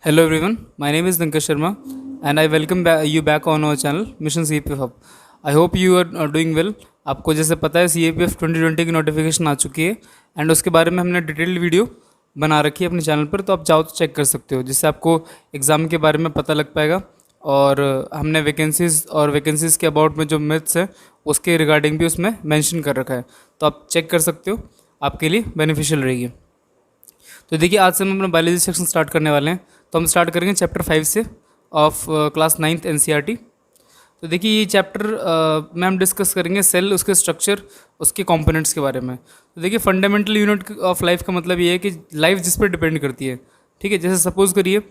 Hello everyone, my name is Dinka Sharma and I welcome you back on our channel Mission CAPF Hub. I hope you are doing well. आपको जैसे पता है CAPF 2020 की notification आ चुकी है and उसके बारे में हमने डिटेल्ड वीडियो बना रखी है अपने चैनल पर, तो आप चाहो तो चेक कर सकते हो, जिससे आपको एग्ज़ाम के बारे में पता लग पाएगा। और हमने वैकेंसीज़ के अबाउट में जो मिथ्स है उसके रिगार्डिंग भी उसमें मेंशन कर रखा है, तो आप चेक कर सकते हो, आपके लिए बेनिफिशियल रहेगी। तो देखिए, आज से हम अपना बायोलॉजी सेक्शन स्टार्ट करने वाले हैं। तो हम स्टार्ट करेंगे चैप्टर 5 से ऑफ क्लास 9th NCERT। तो देखिए, ये चैप्टर में हम डिस्कस करेंगे सेल, उसके स्ट्रक्चर, उसके कंपोनेंट्स के बारे में। तो देखिए, फंडामेंटल यूनिट ऑफ लाइफ का मतलब ये है कि लाइफ जिस पर डिपेंड करती है। ठीक है, जैसे सपोज करिए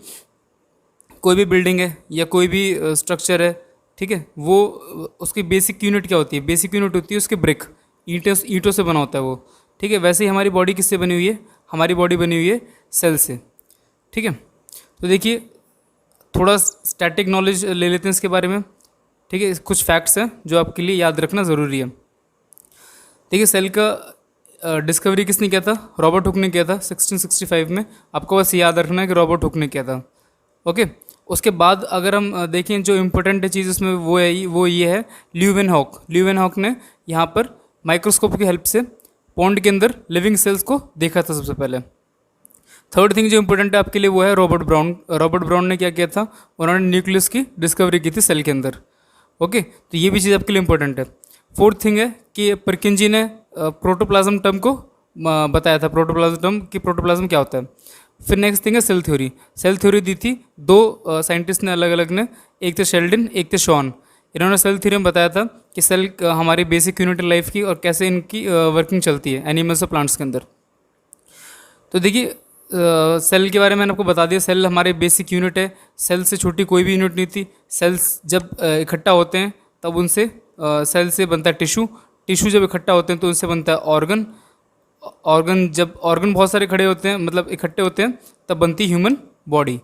कोई भी बिल्डिंग है या कोई भी स्ट्रक्चर है, ठीक है, वो उसकी बेसिक यूनिट क्या होती है? बेसिक यूनिट होती है उसकी ब्रिक, ईंटों से बना होता है वो। ठीक है, वैसे ही हमारी बॉडी किससे बनी हुई है? हमारी बॉडी बनी हुई है सेल से। ठीक है, तो देखिए थोड़ा स्टैटिक नॉलेज ले लेते हैं इसके बारे में। ठीक है, कुछ फैक्ट्स हैं जो आपके लिए याद रखना ज़रूरी है। देखिए, सेल का डिस्कवरी किसने किया था? रॉबर्ट हुक ने किया था 1665 में। आपको बस याद रखना है कि रॉबर्ट हुक ने किया था। ओके, उसके बाद अगर हम देखें जो इम्पोर्टेंट चीज़ उसमें वो ये है ल्यूवेनहॉक ने यहाँ पर माइक्रोस्कोप की हेल्प से पॉन्ड के अंदर लिविंग सेल्स को देखा था सबसे पहले। थर्ड थिंग जो इम्पोर्टेंट है आपके लिए वो है रॉबर्ट ब्राउन ने क्या किया था? उन्होंने न्यूक्लियस की डिस्कवरी की थी सेल के अंदर। ओके, तो ये भी चीज़ आपके लिए इंपॉर्टेंट है। फोर्थ थिंग है कि परकिंजी ने प्रोटोप्लाज्म टर्म को बताया था, प्रोटोप्लाज्म क्या होता है। फिर नेक्स्ट थिंग है सेल थ्योरी दी थी दो साइंटिस्ट ने अलग अलग ने, एक थे शेल्डन, एक थे शॉन। इन्होंने सेल थ्योरी में बताया था कि सेल हमारी बेसिक यूनिट लाइफ की और कैसे इनकी वर्किंग चलती है एनिमल्स और प्लांट्स के अंदर। तो देखिए, सेल के बारे में मैंने आपको बता दिया, सेल हमारे बेसिक यूनिट है। सेल से छोटी कोई भी यूनिट नहीं थी। सेल्स जब इकट्ठा होते हैं तब उनसे सेल से बनता है टिश्यू जब इकट्ठा होते हैं तो उनसे बनता है ऑर्गन जब ऑर्गन बहुत सारे खड़े होते हैं, मतलब इकट्ठे होते हैं, तब बनती ह्यूमन बॉडी।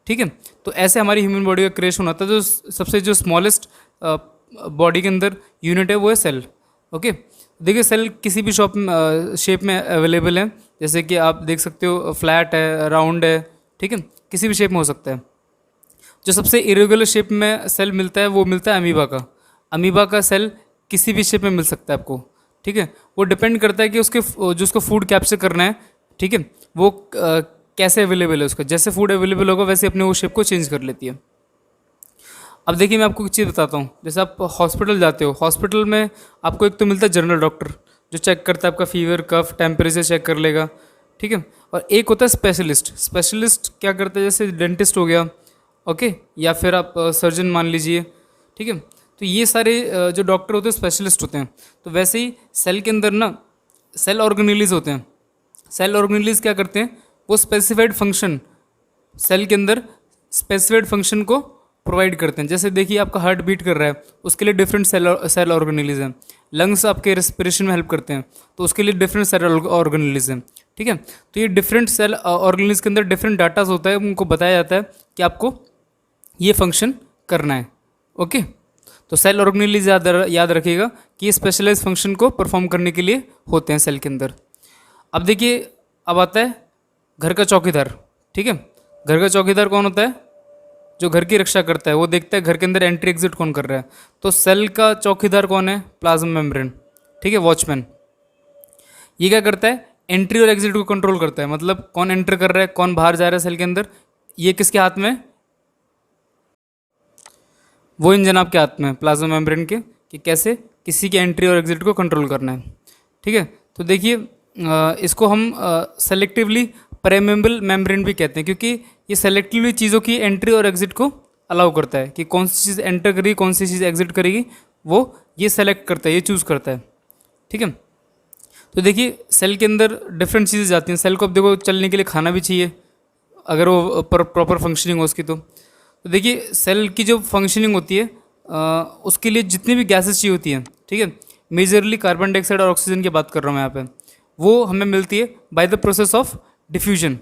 ठीक है, तो ऐसे हमारी ह्यूमन बॉडी का क्रिएशन होता है। जो सबसे जो स्मॉलेस्ट बॉडी के अंदर यूनिट है वो है सेल। ओके, देखिए सेल किसी भी शेप में अवेलेबल है, जैसे कि आप देख सकते हो फ्लैट है, राउंड है, ठीक है, किसी भी शेप में हो सकता है। जो सबसे इरेगुलर शेप में सेल मिलता है वो मिलता है अमीबा का सेल किसी भी शेप में मिल सकता है आपको। ठीक है, वो डिपेंड करता है कि उसको फूड कैप्चर करना है, ठीक है, वो कैसे अवेलेबल है उसका। जैसे फूड अवेलेबल होगा वैसे अपने वो शेप को चेंज कर लेती है। अब देखिए, मैं आपको एक चीज़ बताता हूँ। जैसे आप हॉस्पिटल जाते हो, हॉस्पिटल में आपको एक तो मिलता है जनरल डॉक्टर, जो चेक करता है आपका फीवर, कफ, टेम्परेचर चेक कर लेगा। ठीक है, और एक होता है स्पेशलिस्ट क्या करता है? जैसे डेंटिस्ट हो गया, ओके, या फिर आप सर्जन मान लीजिए। ठीक है, तो ये सारे जो डॉक्टर होते हैं स्पेशलिस्ट होते हैं। तो वैसे ही सेल के अंदर ना सेल ऑर्गेनेलीज होते हैं। सेल ऑर्गेनेलीज क्या करते हैं? वो स्पेसिफाइड फंक्शन सेल के अंदर स्पेसिफाइड फंक्शन को प्रोवाइड करते हैं। जैसे देखिए, आपका हार्ट बीट कर रहा है, उसके लिए डिफरेंट सेल ऑर्गेनेलीज हैं। लंग्स आपके रेस्पिरेशन में हेल्प करते हैं, तो उसके लिए डिफरेंट सेल ऑर्गेनेलीज हैं। ठीक है, तो ये डिफरेंट सेल ऑर्गेनेलीज के अंदर डिफरेंट डाटाज होता है, उनको बताया जाता है कि आपको ये फंक्शन करना है। ओके, तो सेल ऑर्गेनेलीज याद रखिएगा कि ये स्पेशलाइज फंक्शन को परफॉर्म करने के लिए होते हैं सेल के अंदर। अब देखिए, अब आता है घर का चौकीदार। ठीक है, घर का चौकीदार कौन होता है? जो घर की रक्षा करता है, वो देखता है घर के अंदर एंट्री एग्जिट कौन कर रहा है। तो सेल का चौकीदार कौन है? Plasma membrane. ठीक है, वॉचमैन। ये क्या करता है? एंट्री और एग्जिट को कंट्रोल करता है, मतलब कौन एंटर कर रहा है, कौन बाहर जा रहा है सेल के अंदर। ये किसके हाथ में? वो इन जनाब के हाथ में, प्लाज्मा मेम्ब्रेन के, कि कैसे किसी के एंट्री और एग्जिट को कंट्रोल करना है। ठीक है, तो देखिए इसको हम सेलेक्टिवली परमेबल मेम्ब्रेन भी कहते हैं, क्योंकि ये सेलेक्टिवली चीज़ों की एंट्री और एग्जिट को अलाउ करता है कि कौन सी चीज़ एंटर करेगी, कौन सी चीज़ एग्जिट करेगी, वो ये सेलेक्ट करता है, ये चूज़ करता है। ठीक है, तो देखिए सेल के अंदर डिफरेंट चीज़ें जाती हैं। सेल को अब देखो चलने के लिए खाना भी चाहिए, अगर वो प्रॉपर फंक्शनिंग हो उसकी। तो देखिए सेल की जो फंक्शनिंग होती है उसके लिए जितनी भी गैसेस चाहिए होती हैं, ठीक है, मेजरली कार्बन डाइऑक्साइड और ऑक्सीजन की बात कर रहा हूँ मैं यहाँ पे, वो हमें मिलती है bye the process of diffusion.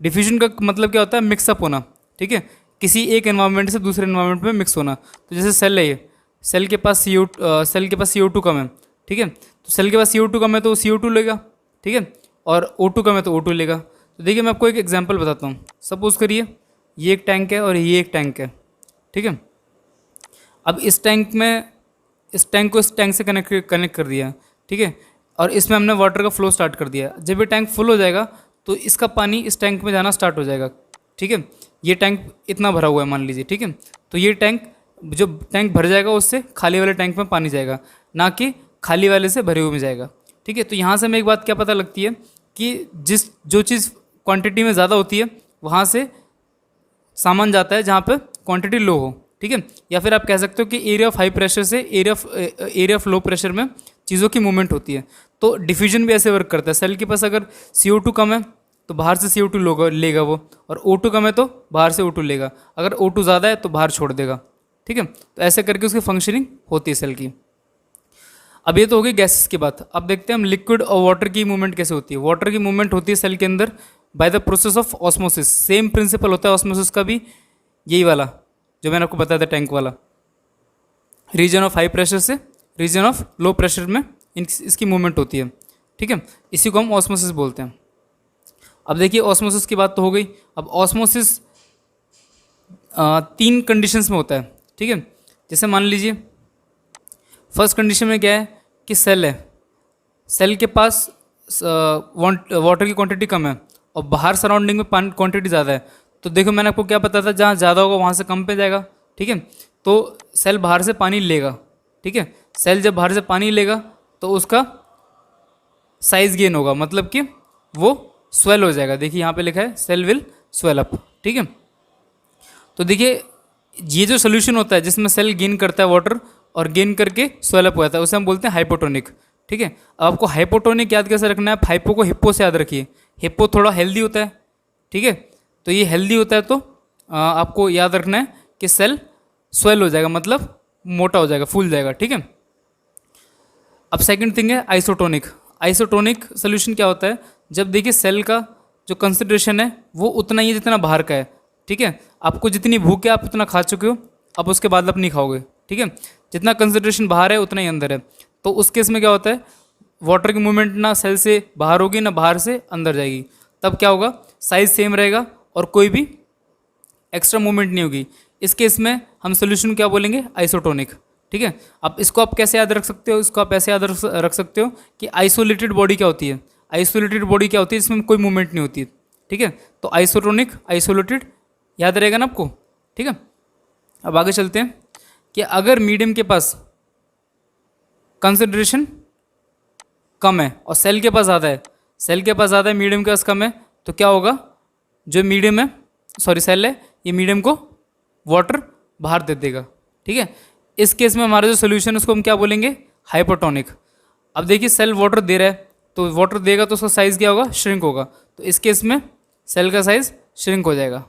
Diffusion का मतलब क्या होता है? मिक्सअप होना। ठीक है, किसी एक एनवायरनमेंट से दूसरे एनवायरनमेंट में मिक्स होना। तो जैसे सेल है, ये सेल के पास CO2 कम है, ठीक है, तो सेल के पास CO2 कम है तो CO2 लेगा, ठीक है, और O2 कम है तो O2 लेगा। तो देखिए मैं आपको एक एग्जांपल बताता हूँ। सपोज करिए ये एक टैंक है और ये एक टैंक है, ठीक है। अब इस टैंक को इस टैंक से कनेक्ट कर दिया, ठीक है, और इसमें हमने वाटर का फ्लो स्टार्ट कर दिया। जब ये टैंक फुल हो जाएगा तो इसका पानी इस टैंक में जाना स्टार्ट हो जाएगा, ठीक है। ये टैंक इतना भरा हुआ है मान लीजिए, ठीक है, तो ये टैंक जो टैंक भर जाएगा उससे खाली वाले टैंक में पानी जाएगा, ना कि खाली वाले से भरे हुए में जाएगा, ठीक है। तो यहाँ से हमें एक बात क्या पता लगती है कि जो चीज़ क्वांटिटी में ज़्यादा होती है वहाँ से सामान जाता है जहाँ पे क्वांटिटी लो हो, ठीक है। या फिर आप कह सकते हो कि एरिया ऑफ हाई प्रेशर से एरिया ऑफ लो प्रेशर में चीज़ों की मूवमेंट होती है। तो डिफ्यूजन भी ऐसे वर्क करता है। सेल के पास अगर CO2 कम है तो बाहर से CO2 लेगा वो, और O2 कम है तो बाहर से O2 लेगा। अगर O2 ज़्यादा है तो बाहर छोड़ देगा, ठीक है। तो ऐसे करके उसकी फंक्शनिंग होती है सेल की। अब ये तो हो गई गैसेस की बात। अब देखते हैं हम लिक्विड और वाटर की मूवमेंट कैसे होती है। वाटर की मूवमेंट होती है सेल के अंदर by the process of osmosis. Same principle होता है ऑस्मोसिस का भी, यही वाला जो मैंने आपको बताया था टैंक वाला। रीजन ऑफ हाई प्रेशर से रीजन ऑफ लो प्रेशर में इसकी मूवमेंट होती है, ठीक है। इसी को हम ऑस्मोसिस बोलते हैं। अब देखिए ऑस्मोसिस की बात तो हो गई। अब ऑस्मोसिस 3 कंडीशंस में होता है, ठीक है। जैसे मान लीजिए फर्स्ट कंडीशन में क्या है कि सेल है, सेल के पास वाटर की क्वांटिटी कम है और बाहर सराउंडिंग में पानी क्वांटिटी ज़्यादा है। तो देखो मैंने आपको क्या बताया था, जहाँ ज़्यादा होगा वहाँ से कम पे जाएगा, ठीक है। तो सेल बाहर से पानी लेगा, ठीक है। सेल जब बाहर से पानी लेगा तो उसका साइज गेन होगा, मतलब कि वो स्वेल हो जाएगा। देखिए यहाँ पे लिखा है सेल विल स्वेल अप, ठीक है। तो देखिए ये जो सोल्यूशन होता है जिसमें सेल गेन करता है वाटर और गेन करके स्वेल अप हो जाता है, उसे हम बोलते हैं हाइपोटोनिक, ठीक है। अब आपको हाइपोटोनिक याद कैसे रखना है, आप हाइपो को हिप्पो से याद रखिए। हिप्पो थोड़ा हेल्दी होता है, ठीक है। तो ये हेल्दी होता है तो आपको याद रखना है कि सेल स्वेल हो जाएगा, मतलब मोटा हो जाएगा, फूल जाएगा, ठीक है। अब सेकंड थिंग है आइसोटोनिक। आइसोटोनिक सोल्यूशन क्या होता है, जब देखिए सेल का जो कंसंट्रेशन है वो उतना ही है जितना बाहर का है, ठीक है। आपको जितनी भूख है आप उतना खा चुके हो, अब उसके बाद आप नहीं खाओगे, ठीक है। जितना कंसंट्रेशन बाहर है उतना ही अंदर है। तो उस केस में क्या होता है, वाटर की मूवमेंट ना सेल से बाहर होगी ना बाहर से अंदर जाएगी। तब क्या होगा, साइज सेम रहेगा और कोई भी एक्स्ट्रा मूवमेंट नहीं होगी। इस केस में हम सोल्यूशन क्या बोलेंगे, आइसोटोनिक, ठीक है। अब इसको आप कैसे याद रख सकते हो, इसको आप ऐसे याद रख सकते हो कि आइसोलेटेड बॉडी क्या होती है। आइसोलेटेड बॉडी क्या होती है, इसमें कोई मूवमेंट नहीं होती है, ठीक है। तो आइसोटोनिक आइसोलेटेड याद रहेगा ना आपको, ठीक है। अब आगे चलते हैं कि अगर मीडियम के पास कंसंट्रेशन कम है और सेल के पास ज़्यादा है, सेल के पास ज़्यादा है मीडियम के पास कम है, तो क्या होगा, जो मीडियम है सेल है, ये मीडियम को वाटर बाहर दे देगा, ठीक है। इस केस में हमारा जो सोल्यूशन है उसको हम क्या बोलेंगे, हाइपोटोनिक। अब देखिए सेल वाटर दे रहा है तो वाटर देगा तो उसका साइज़ क्या होगा, श्रिंक होगा। तो इस केस में सेल का साइज़ श्रिंक हो जाएगा,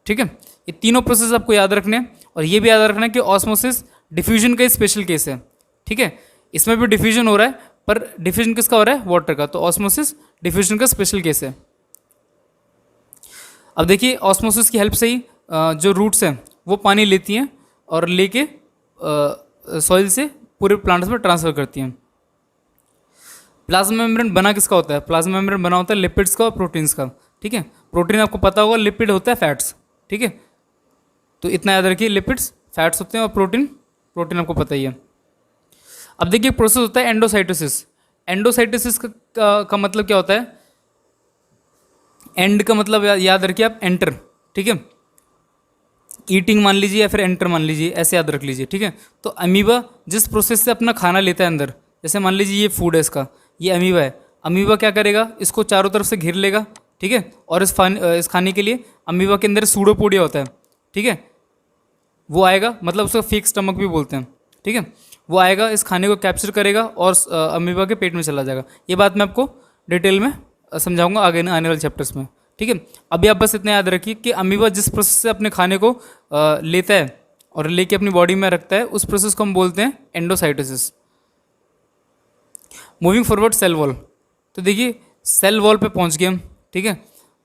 ठीक है। ये तीनों प्रोसेस आपको याद रखने हैं और ये भी याद रखना है कि ऑस्मोसिस डिफ्यूजन का स्पेशल केस है, ठीक है। इसमें भी डिफ्यूजन हो रहा है पर डिफ्यूजन किसका हो रहा है, वाटर का। तो ऑस्मोसिस डिफ्यूजन का स्पेशल केस है। अब देखिए ऑस्मोसिस की हेल्प से ही जो रूट्स हैं वो पानी लेती हैं और लेके सॉइल से पूरे प्लांट्स में ट्रांसफ़र करती हैं। प्लाज्मा मेम्ब्रेन बना किसका होता है, प्लाज्मा मेम्ब्रेन बना होता है लिपिड्स का और प्रोटीन्स का, ठीक है। प्रोटीन आपको पता होगा, लिपिड होता है फैट्स, ठीक है। तो इतना याद रखिए, लिपिड्स फैट्स होते हैं और प्रोटीन आपको पता ही है। अब देखिए प्रोसेस होता है एंडोसाइटोसिस। एंडोसाइटोसिस का मतलब क्या होता है, एंड का मतलब याद रखिए आप, एंटर, ठीक है। ईटिंग मान लीजिए या फिर एंटर मान लीजिए, ऐसे याद रख लीजिए, ठीक है। तो अमीबा जिस प्रोसेस से अपना खाना लेता है अंदर, जैसे मान लीजिए ये फूड है इसका, ये अमीबा है। अमीबा क्या करेगा, इसको चारों तरफ से घेर लेगा, ठीक है। और इस खाने के लिए अमीबा के अंदर सूडोपोडिया होता है, ठीक है। वो आएगा, मतलब उसका फेक स्टमक भी बोलते हैं, ठीक है। वो आएगा, इस खाने को कैप्चर करेगा और अमीबा के पेट में चला जाएगा। ये बात मैं आपको डिटेल में समझाऊंगा आगे आने वाले चैप्टर्स में, ठीक है। अभी आप बस इतना याद रखिए कि अमीबा जिस प्रोसेस से अपने खाने को लेता है और लेके अपनी बॉडी में रखता है, उस प्रोसेस को हम बोलते हैं endocytosis. Moving forward, cell wall. तो देखिए सेल वॉल पे पहुंच गए हम, ठीक है।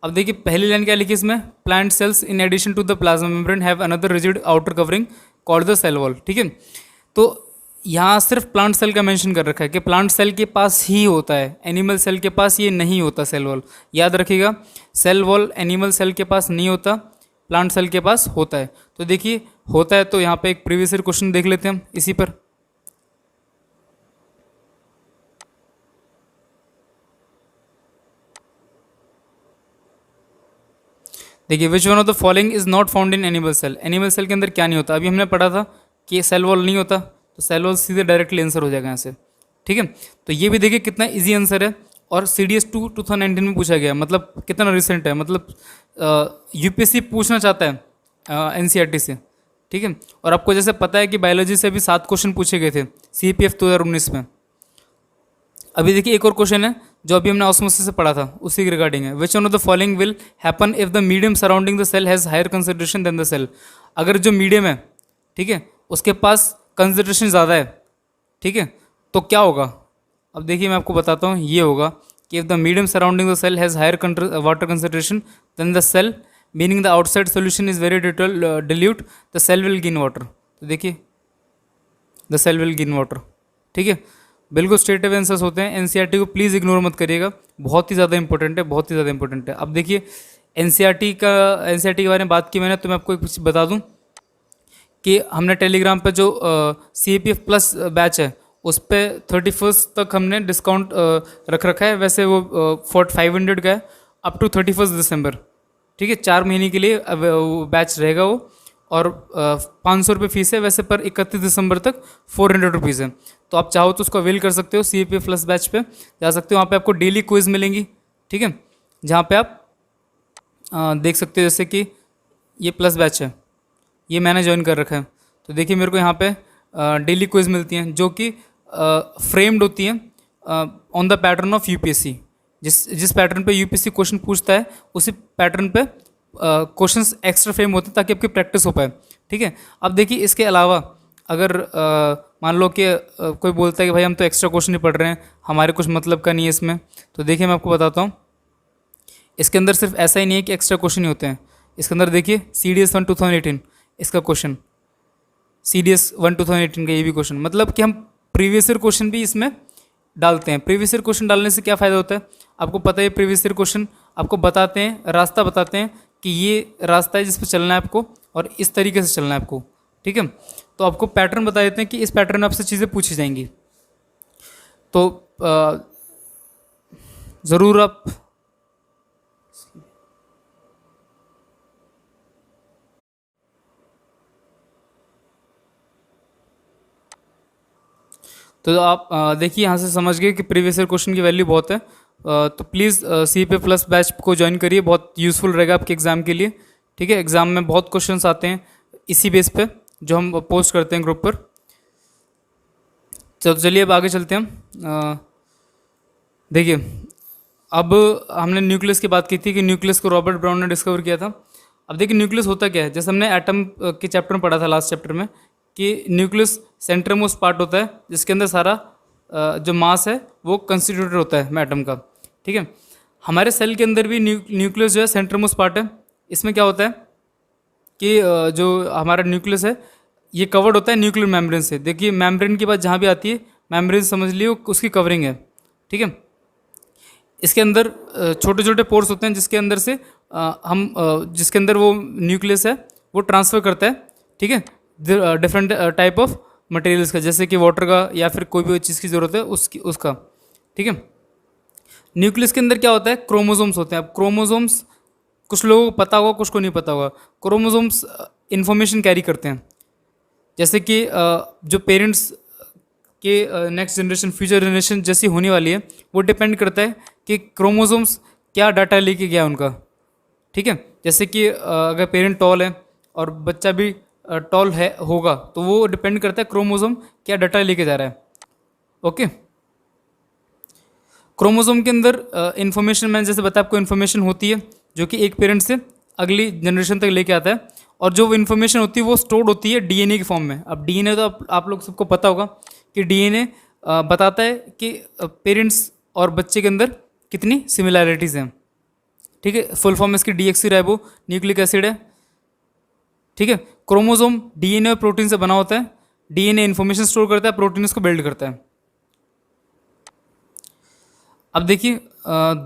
अब देखिए पहली लाइन क्या लिखी इसमें, plant cells in addition to the plasma membrane have another rigid outer covering called the cell wall, ठीक है। तो यहाँ सिर्फ प्लांट सेल का मेंशन कर रखा है कि प्लांट सेल के पास ही होता है, एनिमल सेल के पास ये नहीं होता सेल वॉल। याद रखिएगा, सेल वॉल एनिमल सेल के पास नहीं होता, प्लांट सेल के पास होता है। तो देखिए होता है, तो यहाँ पे एक प्रीवियस ईयर क्वेश्चन देख लेते हैं हम इसी पर। देखिए, which one of the following is not found in animal cell. Animal cell के अंदर क्या नहीं होता? अभी हमने पढ़ा था कि सेल वॉल नहीं होता, तो सेल वॉल सीधे डायरेक्टली आंसर हो जाएगा यहाँ से। ठीक है, तो ये भी देखिए कितना इजी आंसर है, और CDS 2 2019 में पूछा गया, मतलब कितना रिसेंट है, मतलब यूपीएससी पूछना चाहता है NCERT से। ठीक है, और आपको जैसे पता है कि बायोलॉजी से अभी 7 क्वेश्चन पूछे गए थे CPF 2019 में। अभी देखिए एक और क्वेश्चन है जो अभी हमने ऑस्मोसिस से पढ़ा था, उसी के रिगार्डिंग है। Which one of the following will happen if the medium surrounding the cell has higher concentration than the cell. अगर जो मीडियम है, ठीक है, उसके पास कंसंट्रेशन ज़्यादा है, ठीक है, तो क्या होगा? अब देखिए मैं आपको बताता हूँ, ये होगा कि if the medium surrounding the cell has higher water concentration than the cell, meaning the outside solution is very dilute, the cell will gain water. तो देखिए the cell will gain water. ठीक है, बिल्कुल स्ट्रेट अवे आंसर्स होते हैं। NCERT को please ignore मत करिएगा, बहुत ही ज़्यादा इंपॉर्टेंट है, बहुत ही ज़्यादा इंपॉर्टेंट है। अब देखिए NCERT के बारे में बात की मैंने, तो मैं आपको एक कुछ बता दूं कि हमने टेलीग्राम पे जो CAPF प्लस बैच है उस पर 31 तक हमने डिस्काउंट रख रखा है। वैसे वो 500 का है अप टू 31 दिसंबर। ठीक है, 4 महीने के लिए वो बैच रहेगा वो, और 500 रुपये फीस है वैसे, पर 31 दिसंबर तक 400 रुपीज़ है। तो आप चाहो तो उसको अवेल कर सकते हो, CAPF प्लस बैच पे जा सकते हो। वहाँ पे आपको डेली क्विज मिलेंगी, ठीक है, जहाँ पे आप देख सकते हो, जैसे कि ये प्लस बैच है, ये मैंने ज्वाइन कर रखा है। तो देखिए मेरे को यहाँ पे डेली क्विज मिलती हैं जो कि फ्रेम्ड होती हैं on the pattern of UPSC। जिस पैटर्न पे UPSC क्वेश्चन पूछता है उसी पैटर्न पे क्वेश्चंस एक्स्ट्रा फ्रेम होते हैं ताकि आपकी प्रैक्टिस हो पाए। ठीक है, अब देखिए इसके अलावा अगर मान लो कि कोई बोलता है कि भाई हम तो एक्स्ट्रा क्वेश्चन ही पढ़ रहे हैं, हमारे कुछ मतलब का नहीं है इसमें, तो देखिए मैं आपको बताता हूँ, इसके अंदर सिर्फ ऐसा ही नहीं है कि एक्स्ट्रा क्वेश्चन ही होते हैं। इसके अंदर देखिए CDS 1 2018 इसका क्वेश्चन, CDS 1 2018 का ये भी क्वेश्चन, मतलब कि हम प्रीवियस ईयर क्वेश्चन भी इसमें डालते हैं। प्रीवियस ईयर क्वेश्चन डालने से क्या फ़ायदा होता है, आपको पता है प्रीवियस ईयर क्वेश्चन आपको बताते हैं, रास्ता बताते हैं कि ये रास्ता है जिस पर चलना है आपको, और इस तरीके से चलना है आपको। ठीक है, तो आपको पैटर्न बता देते हैं कि इस पैटर्न में आपसे चीज़ें पूछी जाएंगी। तो ज़रूर आप देखिए यहाँ से समझ गए कि प्रीवियस ईयर क्वेश्चन की वैल्यू बहुत है। तो प्लीज़ CAPF प्लस बैच को ज्वाइन करिए, बहुत यूज़फुल रहेगा आपके एग्ज़ाम के लिए। ठीक है, एग्ज़ाम में बहुत क्वेश्चंस आते हैं इसी बेस पे जो हम पोस्ट करते हैं ग्रुप पर। चलिए अब आगे चलते हैं हम। देखिए अब हमने न्यूक्लियस की बात की थी कि न्यूक्लियस को रॉबर्ट ब्राउन ने डिस्कवर किया था। अब देखिए न्यूक्लियस होता क्या है, जैसे हमने एटम के चैप्टर में पढ़ा था लास्ट चैप्टर में कि न्यूक्लियस सेंटर मोस्ट पार्ट होता है जिसके अंदर सारा जो मास है वो कंस्टिट्यूटेड होता है एटम का। ठीक है, हमारे सेल के अंदर भी न्यूक्लियस जो है सेंटर मोस्ट पार्ट है। इसमें क्या होता है कि जो हमारा न्यूक्लियस है ये कवर्ड होता है न्यूक्लियर मेम्ब्रेन से। देखिए मेम्ब्रेन की बात जहाँ भी आती है, मेम्ब्रेन समझ लियो उसकी कवरिंग है। ठीक है, इसके अंदर छोटे छोटे पोर्स होते हैं जिसके अंदर से जिसके अंदर वो न्यूक्लियस है वो ट्रांसफ़र करता है। ठीक है, डिफरेंट टाइप ऑफ मटेरियल्स का, जैसे कि वाटर का या फिर कोई भी चीज़ की ज़रूरत है उसका। ठीक है, न्यूक्लियस के अंदर क्या होता है, क्रोमोसोम्स होते हैं। अब क्रोमोसोम्स कुछ लोगों को पता होगा, कुछ को नहीं पता होगा। क्रोमोसोम्स इन्फॉर्मेशन कैरी करते हैं, जैसे कि जो पेरेंट्स के नेक्स्ट जनरेशन, फ्यूचर जनरेशन जैसी होने वाली है, वो डिपेंड करता है कि क्रोमोसोम्स क्या डाटा लेके गया उनका। ठीक है, जैसे कि अगर पेरेंट टॉल है और बच्चा भी टॉल है होगा, तो वो डिपेंड करता है क्रोमोसोम क्या डाटा लेके जा रहा है। ओके, क्रोमोसोम के अंदर इन्फॉर्मेशन, मैंने जैसे बताया आपको, इन्फॉर्मेशन होती है जो कि एक पेरेंट से अगली जनरेशन तक लेके आता है, और जो इन्फॉर्मेशन होती है वो स्टोर्ड होती है DNA के फॉर्म में। अब DNA तो आप लोग सबको पता होगा कि DNA बताता है कि पेरेंट्स और बच्चे के अंदर कितनी सिमिलैरिटीज़ हैं। ठीक है, फुल फॉर्म इसकी DHC राइबो न्यूक्लिक एसिड है। ठीक है, क्रोमोसोम DNA और प्रोटीन से बना होता है, डीएनए इन्फॉर्मेशन स्टोर करता है, प्रोटीन इसको बिल्ड करता है। अब देखिए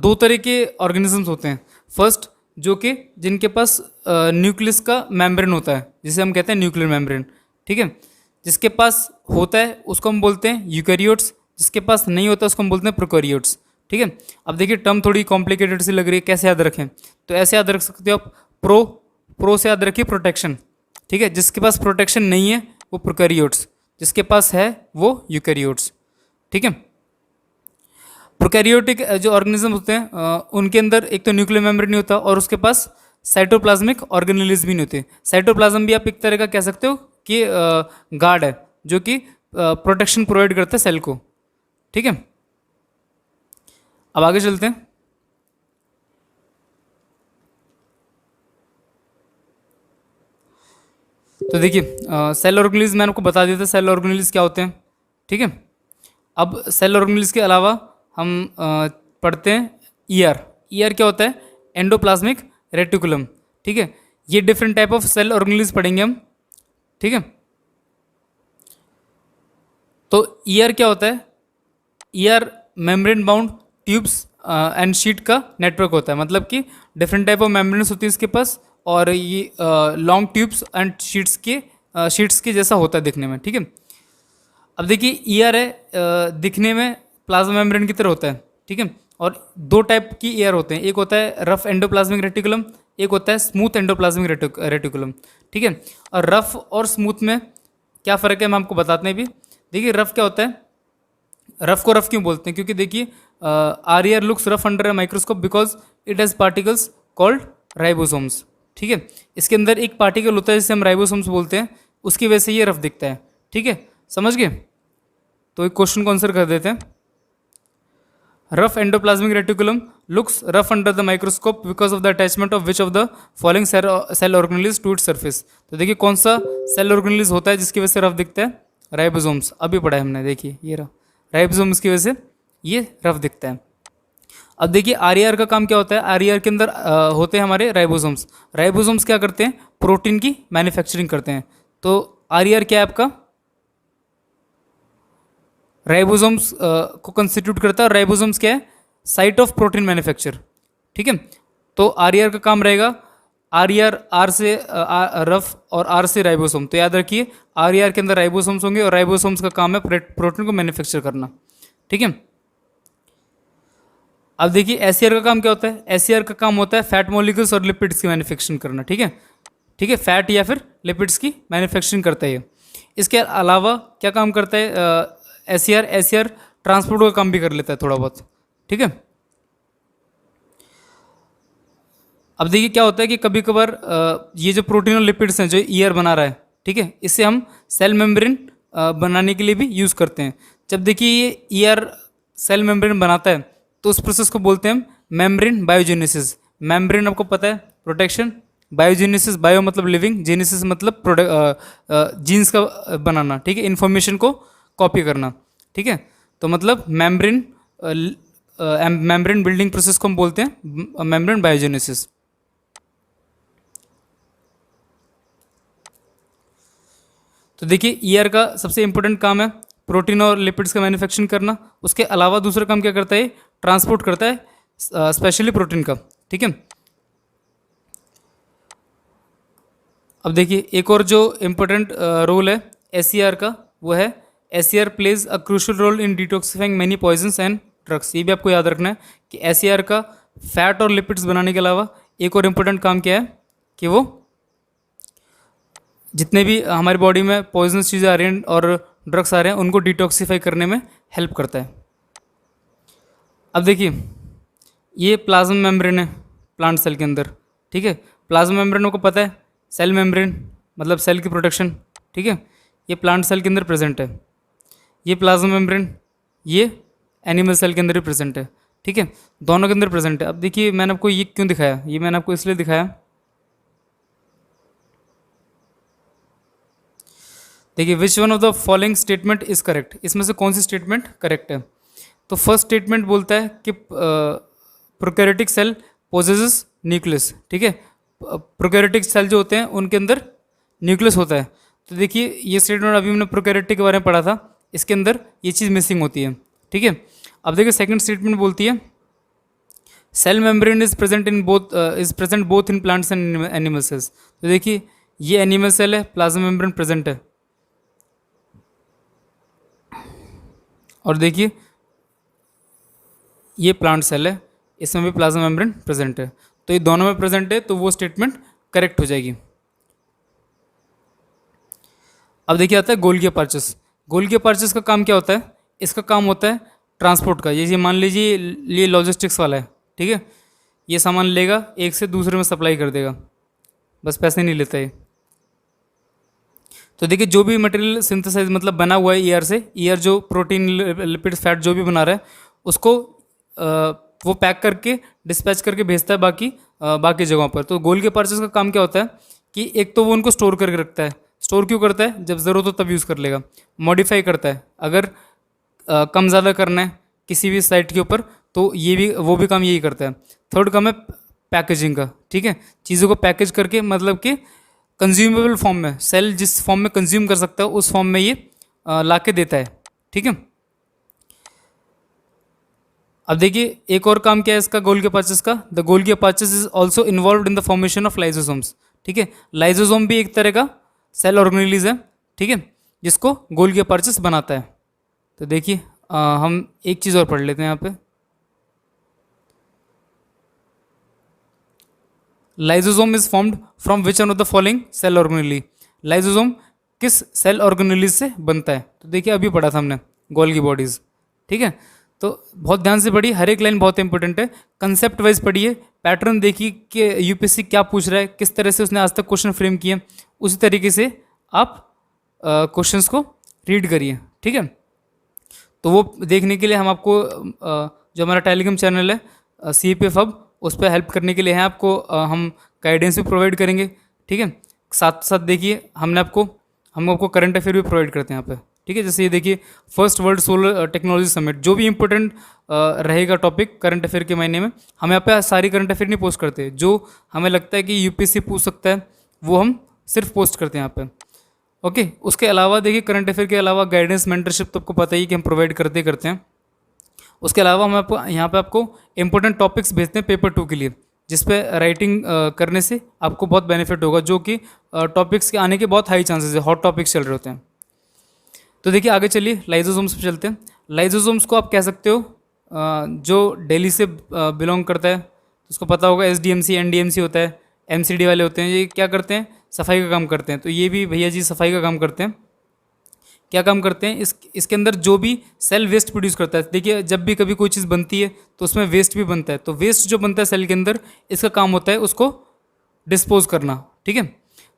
दो तरह के ऑर्गेनिजम्स होते हैं। फर्स्ट जो कि जिनके पास न्यूक्लियस का मेम्ब्रेन होता है, जिसे हम कहते हैं न्यूक्लियर मेम्ब्रेन, ठीक है। जिसके पास होता है उसको हम बोलते हैं यूकैरियोट्स, जिसके पास नहीं होता उसको हम बोलते हैं प्रोकैरियोट्स, ठीक है। अब देखिए टर्म थोड़ी कॉम्प्लिकेटेड सी लग रही है, कैसे याद रखें? तो ऐसे याद रख सकते हो आप, प्रो से याद रखिए प्रोटेक्शन, ठीक है। जिसके पास प्रोटेक्शन नहीं है वो प्रोकैरियोट्स, जिसके पास है वो यूकैरियोट्स, ठीक है। प्रोकैरियोटिक जो ऑर्गेनिज्म होते हैं उनके अंदर एक तो न्यूक्लियर मेम्ब्रेन नहीं होता और उसके पास साइटोप्लाज्मिक ऑर्गेनेल्स भी नहीं होते। साइटोप्लाज्म भी आप एक तरह का कह सकते हो कि गार्ड है, जो कि प्रोटेक्शन प्रोवाइड करता है सेल को, ठीक है। अब आगे चलते हैं। तो देखिए सेल ऑर्गेनेल्स मैंने आपको बता दिया था सेल ऑर्गेनेल्स क्या होते हैं, ठीक है। अब सेल ऑर्गेनेल्स के अलावा हम पढ़ते हैं ईआर। ईआर क्या होता है? एंडोप्लाज्मिक रेटिकुलम, ठीक है। ये different type of cell organelles पढ़ेंगे हम, ठीक है। तो ईआर क्या होता है? ER membrane bound tubes and sheet का नेटवर्क होता है, मतलब कि डिफरेंट टाइप ऑफ मेम्ब्रेन्स होती है इसके पास, और ये लॉन्ग ट्यूब्स एंड शीट्स के जैसा होता है दिखने में, ठीक है। अब देखिए ईआर है दिखने में प्लाज्मा मेम्ब्रेन की तरह होता है, ठीक है। और दो टाइप की ईआर होते हैं, एक होता है रफ एंडोप्लाज्मिक रेटिकुलम, एक होता है स्मूथ एंडोप्लाज्मिक रेटिकुलम, ठीक है। और रफ और स्मूथ में क्या फ़र्क है हम आपको बताते हैं भी। देखिए रफ क्या होता है? रफ को रफ क्यों बोलते हैं? क्योंकि देखिए R ER looks rough under a microscope because it has particles called ribosomes, ठीक है। इसके अंदर एक पार्टिकल होता है जिसे हम राइबोसोम्स बोलते हैं, उसकी वजह से ये रफ दिखता है, ठीक है। समझ गए? तो एक क्वेश्चन को आंसर कर देते हैं। Rough endoplasmic reticulum looks rough under the microscope because of the attachment of which of the following cell organelles to its surface. तो देखिए कौन सा सेल ऑर्गेनेल्स होता है जिसकी वजह से रफ दिखता है? राइबोसोम्स। अभी पढ़ा है हमने, देखिए ये रहा राइबोसोम्स की वजह से ये रफ दिखता है। अब देखिए आरईआर का काम क्या होता है? आरईआर के अंदर होते हैं हमारे राइबोसोम्स। राइबोसोम्स क्या करते हैं? प्रोटीन की मैन्युफैक्चरिंग करते हैं। तो आरईआर क्या है आपका? राइबोसोम्स को कंस्टिट्यूट करता है। और राइबोसोम्स क्या है? साइट ऑफ प्रोटीन मैन्युफैक्चर, ठीक है। तो आरईआर का काम रहेगा आरईआर आर से रफ और आर से राइबोसोम। तो याद रखिए आरईआर के अंदर राइबोसोम्स होंगे और राइबोसोम्स का काम है प्रोटीन को मैन्युफैक्चर करना, ठीक है। अब देखिए एसईआर का काम क्या होता है? एसईआर का काम होता है फैट मॉलिक्यूल्स और लिपिड्स की मैन्युफैक्चरिंग करना, ठीक है। ठीक है, फैट या फिर लिपिड्स की मैन्युफैक्चरिंग करता है ये। इसके अलावा क्या काम करता है एसईआर? एसईआर ट्रांसपोर्ट का काम भी कर लेता है थोड़ा बहुत, ठीक है। अब देखिए क्या होता है कि कभी कभार ये जो प्रोटीन और लिपिड्स हैं जो ईआर बना रहा है, ठीक है, इसे हम सेल मेम्ब्रेन बनाने के लिए भी यूज़ करते हैं। जब देखिए ये ईआर सेल मेम्ब्रेन बनाता है तो उस प्रोसेस को बोलते हैं हम मेम्ब्रेन बायोजेनेसिस। मेम्ब्रेन आपको पता है प्रोटेक्शन, बायोजेनेसिस, बायो मतलब लिविंग, जेनेसिस मतलब जीन्स का बनाना, ठीक है, इन्फॉर्मेशन को कॉपी करना, ठीक है। तो मतलब मेम्ब्रेन बिल्डिंग प्रोसेस को हम बोलते हैं मेम्ब्रेन बायोजेनेसिस। तो देखिए ईआर का सबसे इंपॉर्टेंट काम है प्रोटीन और लिपिड्स का मैन्युफैक्चरिंग करना। उसके अलावा दूसरा काम क्या करता है? ट्रांसपोर्ट करता है स्पेशली प्रोटीन का, ठीक है। अब देखिए एक और जो इम्पोर्टेंट रोल है एसईआर का, वो है SER plays a crucial role in detoxifying many poisons and drugs. ये भी आपको याद रखना है कि एसईआर का फैट और लिपिड्स बनाने के अलावा एक और इम्पोर्टेंट काम क्या है कि वो जितने भी हमारी बॉडी में पॉइजनस चीज़ें आ रही हैं और ड्रग्स आ रहे हैं उनको डिटॉक्सिफाई करने में हेल्प करता है। अब देखिए ये प्लाज्मा मेम्ब्रेन है प्लांट सेल के अंदर, ठीक है। प्लाज्मा मेम्ब्रेन को पता है सेल मेम्ब्रेन मतलब सेल की प्रोटेक्शन, ठीक है। ये प्लांट सेल के अंदर प्रेजेंट है। ये प्लाज्मा मेम्ब्रेन ये एनिमल सेल के अंदर भी प्रेजेंट है, ठीक है, दोनों के अंदर प्रेजेंट है। अब देखिए मैंने आपको ये क्यों दिखाया? ये मैंने आपको इसलिए दिखाया, देखिए which one of the following statement is correct, इसमें से कौन सी स्टेटमेंट करेक्ट है? तो फर्स्ट स्टेटमेंट बोलता है कि प्रोकैरियोटिक सेल पोजेसेस न्यूक्लियस, ठीक है। प्रोकैरियोटिक सेल जो होते हैं उनके अंदर न्यूक्लियस होता है। तो देखिए ये स्टेटमेंट अभी हमने प्रोकैरियोटिक के बारे में पढ़ा था, इसके अंदर ये चीज़ मिसिंग होती है। ठीक है, अब देखिए सेकंड स्टेटमेंट बोलती है cell membrane is present both in plants and animal cells. तो देखिए ये एनिमल सेल है, प्लाज्मा मेम्ब्रेन प्रेजेंट है, और देखिए ये प्लांट सेल है, इसमें भी प्लाज्मा मेम्ब्रेन प्रेजेंट है। तो ये दोनों में प्रेजेंट है, तो वो स्टेटमेंट करेक्ट हो जाएगी। अब देखिए आता है गोल्गी अपर्चस। गोल्गी अपर्चस का काम क्या होता है? इसका काम होता है ट्रांसपोर्ट का। ये मान लीजिए ये लॉजिस्टिक्स वाला है, ठीक है, ये सामान लेगा एक से दूसरे में सप्लाई कर देगा, बस पैसे नहीं लेता है। तो देखिए जो भी मटेरियल सिंथेसाइज मतलब बना हुआ है ईयर से, ईयर जो प्रोटीन लिपिड फैट जो भी बना रहा है उसको वो पैक करके डिस्पैच करके भेजता है बाकी जगहों पर। तो गोल्गी अपर्चस का काम क्या होता है कि एक तो वो उनको स्टोर करके रखता है। स्टोर क्यों करता है? जब ज़रूरत हो तब यूज़ कर लेगा। मॉडिफाई करता है, अगर कम ज़्यादा करना है किसी भी साइट के ऊपर तो ये भी वो भी काम यही करता है। थर्ड काम है पैकेजिंग का, ठीक है, चीज़ों को पैकेज करके मतलब कि कंज्यूमेबल फॉर्म में, सेल जिस फॉर्म में कंज्यूम कर सकता है उस फॉर्म में ये ला के देता है। ठीक है, अब देखिए एक और काम क्या है इसका गोल्गी अपर्चस का। The Golgi apparatus is also involve in the formation of lysosomes. ठीक है, लाइजोसोम भी एक तरह का सेल ऑर्गेनेलिज है, ठीक है, जिसको गोल्गी अपर्चस बनाता है। तो देखिए हम एक चीज़ और पढ़ लेते हैं यहाँ पे। Lysosome is formed from which one of the following cell organelle. Lysosome किस सेल ऑर्गेनेलिज से बनता है? तो देखिए अभी पढ़ा था हमने गोल्गी बॉडीज। ठीक है, तो बहुत ध्यान से पढ़िए, हर एक लाइन बहुत इंपॉर्टेंट है। कंसेप्ट वाइज पढ़िए, पैटर्न देखिए कि यूपीएससी क्या पूछ रहा है, किस तरह से उसने आज तक क्वेश्चन फ्रेम किए, उसी तरीके से आप क्वेश्चंस को रीड करिए। ठीक है, तो वो देखने के लिए हम आपको जो हमारा टेलीग्राम चैनल है CAPF हब, उस पर हेल्प करने के लिए हैं आपको हम गाइडेंस भी प्रोवाइड करेंगे। ठीक है, साथ साथ देखिए हम आपको करंट अफेयर भी प्रोवाइड करते हैं यहाँ पे। ठीक है, जैसे ये देखिए first world solar technology summit, जो भी इंपॉर्टेंट रहेगा टॉपिक करंट अफेयर के महीने में, हम यहाँ पे सारी करंट अफेयर नहीं पोस्ट करते, जो हमें लगता है कि यूपीएससी पूछ सकता है वो हम सिर्फ पोस्ट करते हैं यहाँ पे। ओके, उसके अलावा देखिए करंट अफेयर के अलावा गाइडेंस मेंटरशिप तो आपको पता ही कि हम प्रोवाइड करते हैं। उसके अलावा हम आपको यहाँ पे आपको इंपॉर्टेंट टॉपिक्स भेजते हैं पेपर 2 के लिए, जिस पे राइटिंग करने से आपको बहुत बेनिफिट होगा, जो कि टॉपिक्स के आने के बहुत हाई चांसेस है, हॉट टॉपिक्स चल रहे होते हैं। तो देखिए आगे चलिए लाइजोसोम्स पे चलते हैं। लाइजोसोम्स को आप कह सकते हो जो डेली से बिलोंग करता है, उसको पता होगा SDMC NDMC होता है, MCD वाले होते हैं, ये क्या करते हैं? सफाई का काम करते हैं। तो ये भी भैया जी सफाई का काम करते हैं। क्या काम करते हैं? इसके अंदर जो भी सेल वेस्ट प्रोड्यूस करता है, देखिए जब भी कभी कोई चीज़ बनती है तो उसमें वेस्ट भी बनता है, तो वेस्ट जो बनता है सेल के अंदर, इसका काम होता है उसको डिस्पोज करना। ठीक है,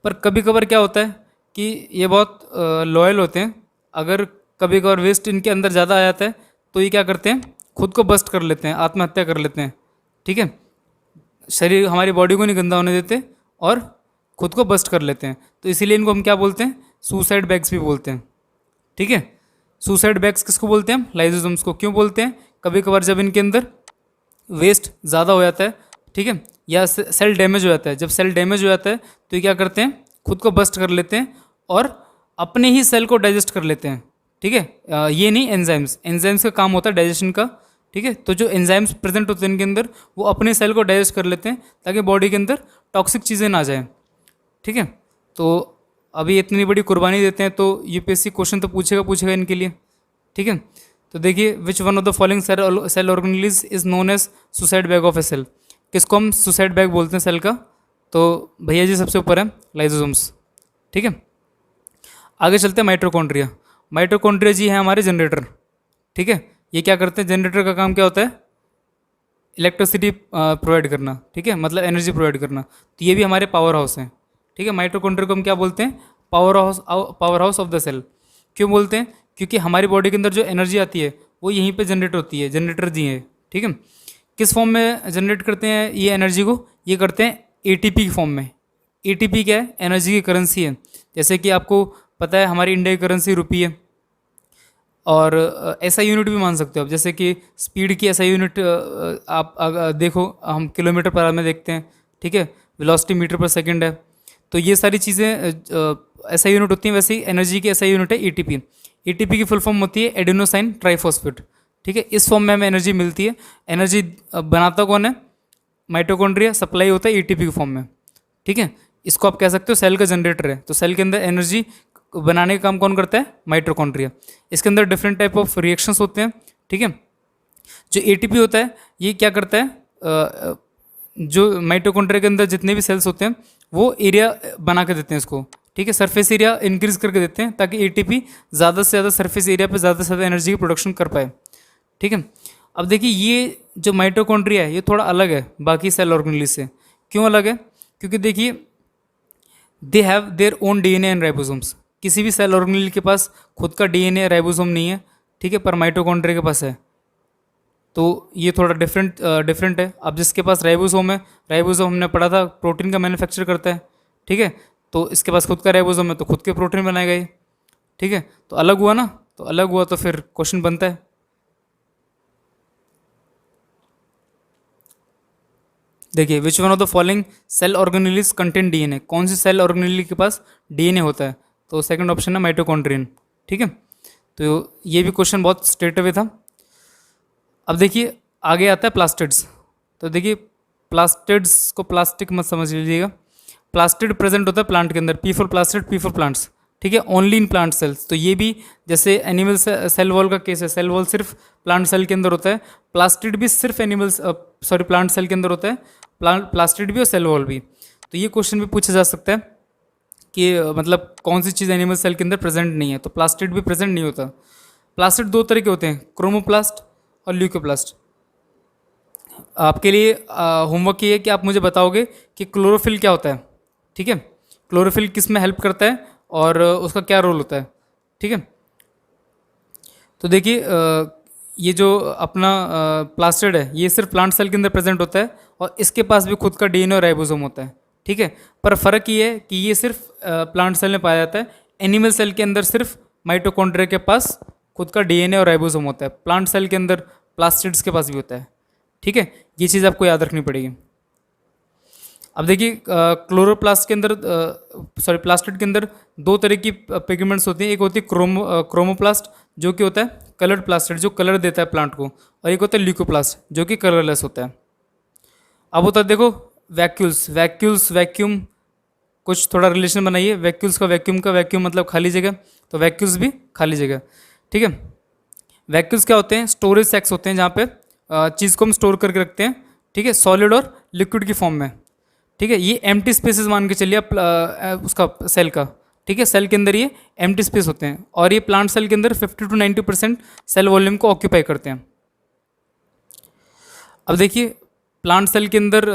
पर कभी कभार क्या होता है कि ये बहुत लॉयल होते हैं, अगर कभी कभार वेस्ट इनके अंदर ज़्यादा आ जाता है तो ये क्या करते हैं? खुद को बस्ट कर लेते हैं, आत्महत्या कर लेते हैं। ठीक है, शरीर हमारी बॉडी को नहीं गंदा होने देते और खुद को बस्ट कर लेते हैं, तो इसीलिए इनको हम क्या बोलते हैं? सुसाइड बैग्स भी बोलते हैं। ठीक है, सुसाइड बैग्स किसको बोलते हैं? हम लाइजोसोम्स को। क्यों बोलते हैं? कभी कभार जब इनके अंदर वेस्ट ज़्यादा हो जाता है, ठीक है, या सेल डैमेज हो जाता है, जब सेल डैमेज हो जाता है तो ये क्या करते हैं? खुद को बस्ट कर लेते हैं और अपने ही सेल को डाइजेस्ट कर लेते हैं। ठीक है, ये नहीं एंजाइम्स का काम होता है डाइजेशन का। ठीक है, तो जो एंजाइम्स प्रेजेंट होते हैं इनके अंदर, वो अपने सेल को डाइजेस्ट कर लेते हैं ताकि बॉडी के अंदर टॉक्सिक चीज़ें ना जाएँ। ठीक है, तो अभी इतनी बड़ी कुर्बानी देते हैं तो यूपीएससी क्वेश्चन तो पूछेगा इनके लिए। ठीक है, तो देखिए which one of the following cell organelles is known as suicide bag of a cell. किसको हम सुसाइड बैग बोलते हैं सेल का? तो भैया जी सबसे ऊपर है लाइजोसोम्स। ठीक है, आगे चलते हैं माइटोकॉन्ड्रिया। माइटोकॉन्ड्रिया जी है हमारे जनरेटर। ठीक है, ये क्या करते हैं? जनरेटर का काम क्या होता है? इलेक्ट्रिसिटी प्रोवाइड करना। ठीक है, मतलब एनर्जी प्रोवाइड करना। तो ये भी हमारे पावर हाउस हैं। ठीक है, माइटोकॉन्ड्रिया को हम क्या बोलते हैं? Power house of the cell. क्यों बोलते हैं? क्योंकि हमारी बॉडी के अंदर जो एनर्जी आती है वो यहीं पे जनरेट होती है, जनरेटर जी हैं। ठीक है, किस फॉर्म में जनरेट करते हैं ये एनर्जी को? ये करते हैं ATP की फॉर्म में। ATP क्या है? एनर्जी की करेंसी है। जैसे कि आपको पता है हमारी इंडिया की करेंसी रुपी है, और ऐसा यूनिट भी मान सकते हो आप, जैसे कि स्पीड की ऐसा यूनिट आप देखो, हम किलोमीटर पर आवर में देखते हैं। ठीक है, वेलोसिटी मीटर पर सेकंड है। तो ये सारी चीज़ें ऐसा यूनिट होती हैं। वैसे ही एनर्जी की ऐसा यूनिट है एटीपी। एटीपी की फुल फॉर्म होती है एडेनोसाइन ट्राइफॉस्फेट। ठीक है, इस फॉर्म में हमें एनर्जी मिलती है। एनर्जी बनाता कौन है? माइटोकॉन्ड्रिया। सप्लाई होता है एटीपी की फॉर्म में। ठीक है, इसको आप कह सकते हो सेल का जनरेटर है। तो सेल के अंदर एनर्जी बनाने का काम कौन करता है? माइटोकॉन्ड्रिया। इसके अंदर डिफरेंट टाइप ऑफ रिएक्शंस होते हैं। ठीक है, जो एटीपी होता है ये क्या करता है, जो माइटोकॉन्ड्रिया के अंदर जितने भी सेल्स होते हैं वो एरिया बना के देते हैं इसको। ठीक है, सरफेस एरिया इंक्रीज करके देते हैं ताकि एटीपी ज़्यादा से ज़्यादा सरफेस एरिया पे ज़्यादा से ज़्यादा एनर्जी की प्रोडक्शन कर पाए। ठीक है, अब देखिए ये जो माइटोकॉन्ड्रिया है ये थोड़ा अलग है बाकी सेल ऑर्गेनेल से। क्यों अलग है? क्योंकि देखिए they have their own DNA and ribosomes. किसी भी सेल ऑर्गेनेल के पास खुद का डीएनए राइबोसोम नहीं है। ठीक है, पर माइटोकॉन्ड्रिया के पास है। तो ये थोड़ा डिफरेंट है। अब जिसके पास राइबोसोम है, राइबोसोम हमने पढ़ा था प्रोटीन का मैन्युफैक्चर करता है। ठीक है, तो इसके पास खुद का राइबोसोम है तो खुद के प्रोटीन बनाएगा ये। ठीक है, तो अलग हुआ ना, तो अलग हुआ तो फिर क्वेश्चन बनता है। देखिए which one of the following cell organelles contain DNA. कौन सी सेल ऑर्गेनेल के पास डीएनए होता है? तो सेकंड ऑप्शन है माइटोकॉन्ड्रियन। ठीक है, तो ये भी क्वेश्चन बहुत स्ट्रेट अवे था। अब देखिए आगे आता है प्लास्टिड्स। तो देखिए प्लास्टिड्स को प्लास्टिक मत समझ लीजिएगा। प्लास्टिड प्रेजेंट होता है प्लांट के अंदर। P for plastid, P for plants. ठीक है, ओनली इन प्लांट सेल्स। तो ये भी जैसे एनिमल सेल वॉल का केस है, सेल वॉल सिर्फ प्लांट सेल के अंदर होता है। प्लास्टिड भी सिर्फ प्लांट सेल के अंदर होता है। प्लास्टिड भी और सेल वॉल भी। तो ये क्वेश्चन भी पूछा जा सकता है कि मतलब कौन सी चीज़ एनिमल सेल के अंदर प्रेजेंट नहीं है। तो प्लास्टिड भी प्रेजेंट नहीं होता। प्लास्टिड दो तरह के होते हैं, क्रोमोप्लास्ट और ल्यूकोप्लास्ट। आपके लिए होमवर्क ये है कि आप मुझे बताओगे कि क्लोरोफिल क्या होता है। ठीक है, क्लोरोफिल किस में हेल्प करता है और उसका क्या रोल होता है। ठीक है, तो देखिए ये जो अपना प्लास्टिड है ये सिर्फ प्लांट सेल के अंदर प्रेजेंट होता है और इसके पास भी खुद का डीएनए और राइबोसोम होता है। ठीक है, पर फ़र्क ये है कि ये सिर्फ प्लांट सेल में पाया जाता है। एनिमल सेल के अंदर सिर्फ माइटोकॉन्ड्रिया के पास खुद का डीएनए और राइबोसोम होता है। प्लांट सेल के अंदर प्लास्टिड्स के पास भी होता है। ठीक है, ये चीज़ आपको याद रखनी पड़ेगी। अब देखिए क्लोरोप्लास्ट के अंदर प्लास्टिड के अंदर दो तरह की पिगमेंट्स होती हैं। एक होती है क्रोमोप्लास्ट जो कि होता है कलर्ड प्लास्टिड जो कलर देता है प्लांट को, और एक होता है ल्यूकोप्लास्ट जो कि कलरलेस होता है। अब होता है देखो वैक्यूल्स वैक्यूम, कुछ थोड़ा रिलेशन बनाइए। वैक्यूल्स का वैक्यूम मतलब खाली जगह, तो वैक्यूल्स भी खाली जगह। ठीक है, वैक्यूल्स क्या होते हैं? स्टोरेज सैक्स होते हैं जहाँ पे चीज़ को हम स्टोर करके रखते हैं। ठीक है, सॉलिड और लिक्विड की फॉर्म में। ठीक है, ये एम्प्टी स्पेसेस मान के चलिए आप उसका सेल का। ठीक है, सेल के अंदर ये एम्प्टी स्पेस होते हैं और ये प्लांट सेल के अंदर 50 to 90% सेल वॉल्यूम को ऑक्यूपाई करते हैं। अब देखिए प्लांट सेल के अंदर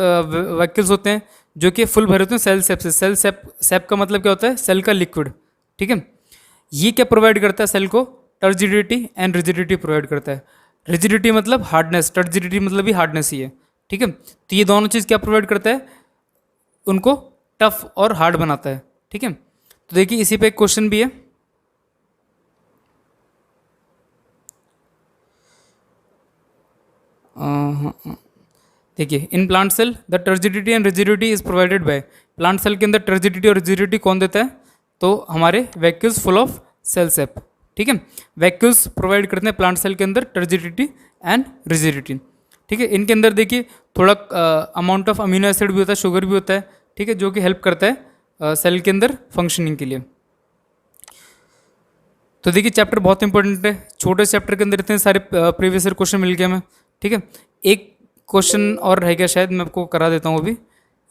वैक्यूल्स होते हैं जो कि फुल भरे होते हैं सेल सेप से। सेल सेप का मतलब क्या होता है? सेल का लिक्विड। ठीक है, ये क्या प्रोवाइड करता है सेल को? टर्जिडिटी एंड रिजिडिटी प्रोवाइड करता है। रिजिडिटी मतलब हार्डनेस, टर्जिडिटी मतलब भी हार्डनेस ही है। ठीक है, तो ये दोनों चीज़ क्या प्रोवाइड करता है? उनको टफ और हार्ड बनाता है। ठीक है, तो देखिए इसी पे एक क्वेश्चन भी है। देखिए in plant cell the turgidity and rigidity is provided by. Plant cell के अंदर टर्जिडिटी और रिजिडिटी कौन देता है? तो हमारे वैक्यूल्स फुल ऑफ सेल सेप। ठीक है, वैक्यूल्स प्रोवाइड करते हैं प्लांट सेल के अंदर टर्जिडिटी एंड रिजिडिटी। ठीक है, इनके अंदर देखिए थोड़ा अमाउंट ऑफ अमीनो एसिड भी होता है, शुगर भी होता है। ठीक है, जो कि हेल्प करता है सेल के अंदर फंक्शनिंग के लिए। तो देखिए चैप्टर बहुत इंपॉर्टेंट है। छोटे चैप्टर के अंदर इतने सारे प्रीवियस ईयर क्वेश्चन मिल गए हमें। ठीक है, एक क्वेश्चन और रह गया शायद, मैं आपको करा देता हूँ अभी।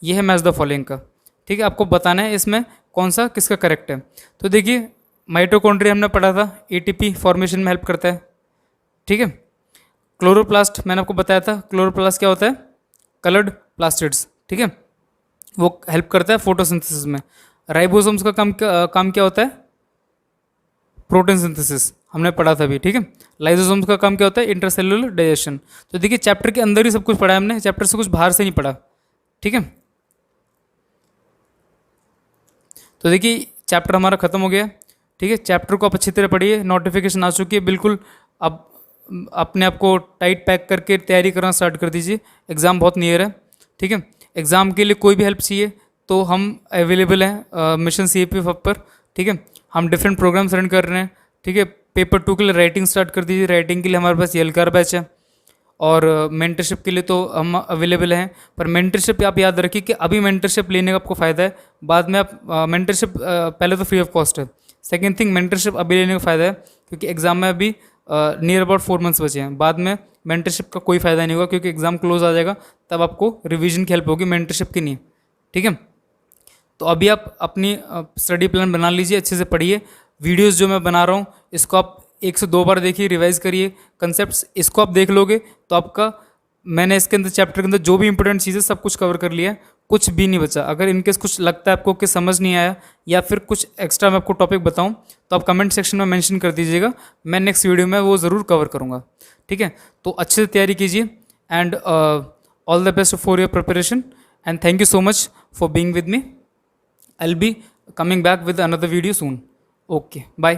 ये है मैच द फॉलोइंग का। ठीक है, आपको बताना है इसमें कौन सा किसका करेक्ट है। तो देखिए माइटोकॉन्ड्रिया हमने पढ़ा था, एटीपी फॉर्मेशन में हेल्प करता है। ठीक है, क्लोरोप्लास्ट मैंने आपको बताया था। क्लोरोप्लास्ट क्या होता है? Coloured plastids. ठीक है, वो हेल्प करता है फोटोसिंथेसिस में। राइबोसोम्स का काम क्या होता है? प्रोटीन सिंथेसिस, हमने पढ़ा था अभी। ठीक है, लाइसोसोम्स का काम क्या होता है? Intercellular digestion. तो देखिए चैप्टर के अंदर ही सब कुछ पढ़ा है हमने, चैप्टर से कुछ बाहर से नहीं पढ़ा। ठीक है, तो देखिए चैप्टर हमारा खत्म हो गया। ठीक है, चैप्टर को आप अच्छी तरह पढ़िए। नोटिफिकेशन आ चुकी है बिल्कुल। अब अपने आप को टाइट पैक करके तैयारी करना स्टार्ट कर दीजिए। एग्ज़ाम बहुत नियर है। ठीक है, एग्ज़ाम के लिए कोई भी हेल्प चाहिए तो हम अवेलेबल हैं मिशन CAPF हब पर, ठीक है। हम डिफरेंट प्रोग्राम्स रन कर रहे हैं, ठीक है। पेपर 2 के लिए राइटिंग स्टार्ट कर दीजिए, राइटिंग के लिए हमारे पास एलकार बैच है, और मेंटरशिप के लिए तो हम अवेलेबल हैं। पर मेंटरशिप आप याद रखिए कि अभी मेंटरशिप लेने का आपको फ़ायदा है, बाद में आप मेंटरशिप पहले तो फ्री ऑफ कॉस्ट है। सेकेंड थिंग, मेंटरशिप अभी लेने का फ़ायदा है क्योंकि एग्ज़ाम में अभी नियर अबाउट 4 मंथ्स बचे हैं। बाद में मेंटरशिप का कोई फ़ायदा नहीं होगा क्योंकि एग्ज़ाम क्लोज आ जाएगा, तब आपको रिवीजन की हेल्प होगी, मेंटरशिप की नहीं, ठीक है। तो अभी आप अपनी स्टडी प्लान बना लीजिए, अच्छे से पढ़िए। वीडियोस जो मैं बना रहा हूँ इसको आप 1 से 2 बार देखिए, रिवाइज करिए कंसेप्ट्स। इसको आप देख लोगे तो आपका, मैंने इसके अंदर चैप्टर के अंदर जो भी इंपॉर्टेंट चीज़ें सब कुछ कवर कर लिया है, कुछ भी नहीं बचा। अगर इनकेस कुछ लगता है आपको कि समझ नहीं आया या फिर कुछ एक्स्ट्रा मैं आपको टॉपिक बताऊं तो आप कमेंट सेक्शन में मेंशन कर दीजिएगा, मैं नेक्स्ट वीडियो में वो ज़रूर कवर करूँगा, ठीक है। तो अच्छे से तैयारी कीजिए and all the best for your preparation and thank you so much for being with me. I'll be coming back with another video soon. Okay, bye.